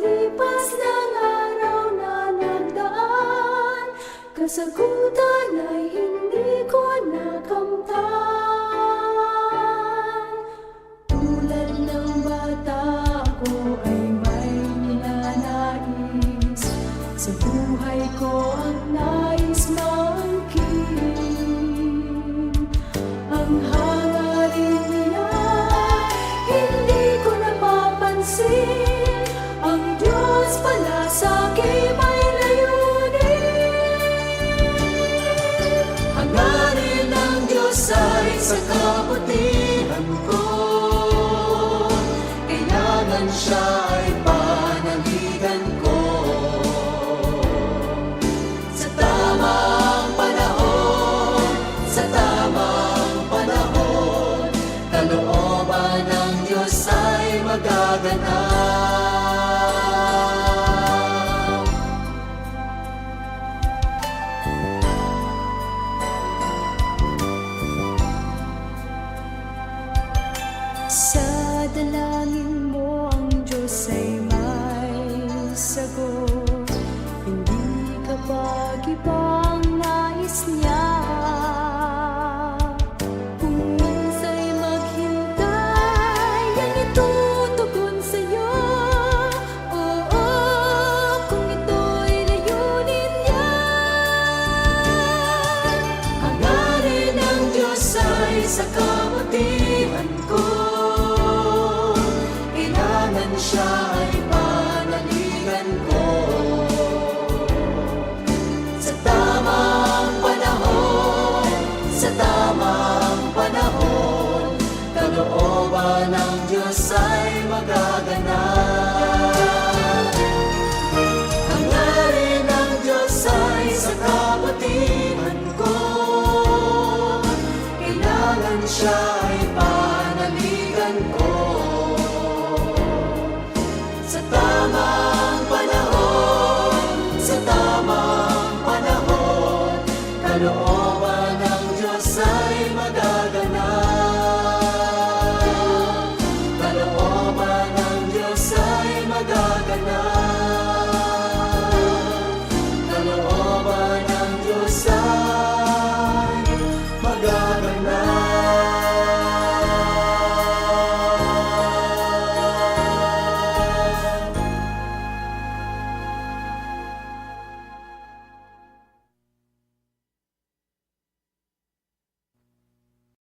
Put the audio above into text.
lipas ng araw na nagdaan, kasagutan ay hindi ko nakamtan. Tulad ng bata ko ay may ninanais, sa buhay ko ang nais maangkin. Ang hangarin niya hindi ko napapansin, ang Diyos pala sa'kin may layunin. Hangarin ng Diyos ay sa kabutihan ko, kailangan siya ay panaligan ko. Sa tamang panahon, sa tamang panahon, kalooban ng Diyos ay magaganap. Sa dalangin mo ang Diyos ay may sagot, hindi kapag ibang nais niya. Kung minsa'y maghintay, yan itutugon sa'yo. Oo, kung ito'y layunin niya. Hangarin ng Diyos ay sa kabutihan ko, kailangan siya ay panaligan ko. Sa tamang panahon, sa tamang panahon, kalooban ng Diyos ay magaganap. Hangarin ng Diyos ay sa kabutihan ko, kailangan siya ay panaligan ko. Sa tamang panahon, sa tamang panahon, kalooban ng Diyos ay magaganap. Kalooban ng Diyos ay magaganap. Kalooban ng Diyos ay magaganap.